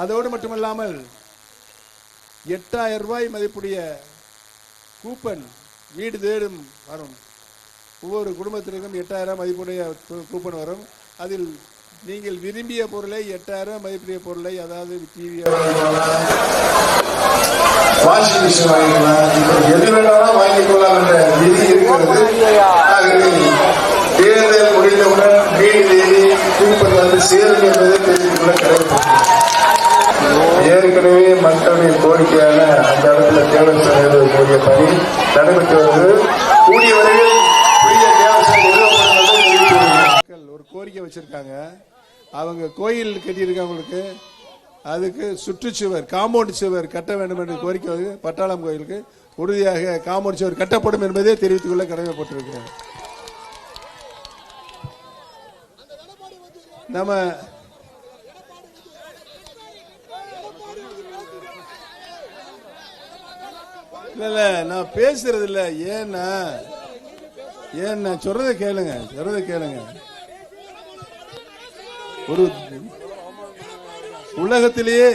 அதோடு மட்டுமல்லாமல் 8000 ரூபாய் மதிப்புடைய கூப்பன் வீடு தேடும் வரும். ஒவ்வொரு குடும்பத்திற்கும் 8000 மதிப்புடைய கூப்பன் வரும். அதில் நீங்கள் விரும்பிய பொருளை 8000 மதிப்புடைய பொருளை, அதாவது டிவி, வாஷிங் மிஷின் வாங்கிக்கலாம், எது வேணாலும் வாங்கிக்கலாம் என்ற விதி இருக்கிறது. தேர்தல் முடிந்தவுடன் தேதி கூப்பன் வந்து சேரும் என்பதை தெரிந்து கொள்ள கிடையாது. ஏற்கனவே மக்களுடைய கோரிக்கையான அந்த இடத்துல தேர்தல் கூடிய பணி நடைபெற்று வருகிறது. கூடிய வரையில் ஒரு கோரிக்கை வச்சிருக்காங்க. அவங்க கோயில் கட்டியிருக்கவங்களுக்கு அதுக்கு சுற்றுச்சுவர், காம்பவுண்ட் சுவர் கட்ட வேண்டும் என்று கோரிக்கை பட்டாளம் கோயிலுக்கு உறுதியாக காம்பவுண்ட் சுவர் கட்டப்படும் என்பதே தெரிவித்துக் கொள்ள கடமைப்பட்டிருக்கிறேன். நம்ம இல்ல நான் பேசுறது இல்ல. ஏன்னா சொல்றதை கேளுங்க. ஒரு உலகத்திலேயே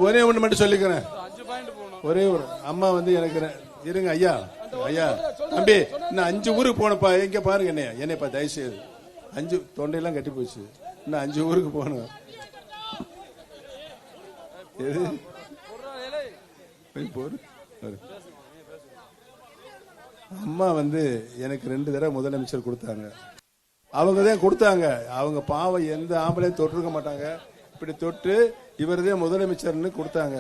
ஒரே ஒன்று மட்டும் சொல்லிக்கிறேன். ஒரே ஒரு அம்மா வந்து எனக்கு இருங்க ஐயா தம்பி, இன்னும் 5 ஊருக்கு போனப்பா. எங்க பாருங்க என்னையப்பா தயவுசெய்து 5 தொண்டையெல்லாம் கட்டி போச்சு. இன்னும் 5 ஊருக்கு போகணும். அம்மா வந்து எனக்கு 2 தடவை முதலமைச்சர் கொடுத்தாங்க. அவங்க தான் கொடுத்தாங்க. அவங்க பாவம் எந்த ஆம்பளையும் தொட்டிருக்க மாட்டாங்க. இப்படி தொட்டு இவரதே முதலமைச்சர்னு கொடுத்தாங்க.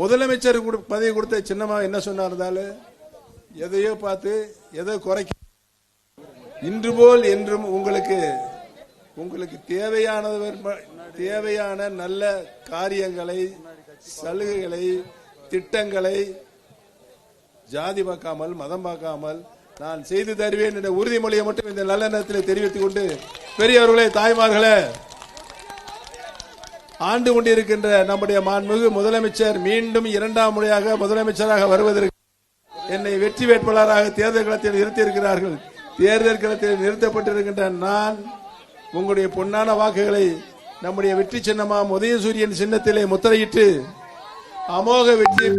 முதலமைச்சர் பதவி கொடுத்த சின்னம்மா என்ன சொன்னா இருந்தாலும் எதையோ பார்த்து எதோ குறைக்க, இன்று போல் என்றும் உங்களுக்கு தேவையான நல்ல காரியங்களை, சலுகைகளை, திட்டங்களை ஜாதி பார்க்காமல், மதம் பார்க்காமல் நான் செய்து தருவேன் என்ற உறுதிமொழியை மட்டும் இந்த நல்ல நேரத்தில் தெரிவித்துக் கொண்டு, பெரியவர்களே, தாய்மார்களே, ஆண்டு கொண்டிருக்கின்ற நம்முடைய மாண்புமிகு முதலமைச்சர் மீண்டும் 2ஆம் முறையாக முதலமைச்சராக வருவதற்கு என்னை வெற்றி வேட்பாளராக தேர்தல் களத்தில் நிறுத்தியிருக்கிறார்கள். தேர்தல் களத்தில் நிறுத்தப்பட்டிருக்கின்ற நான் உங்களுடைய பொன்னான வாக்குகளை நம்முடைய வெற்றி சின்னமாம் உதயசூரியன் சின்னத்திலே முத்திரையிட்டு அமோக வெற்றி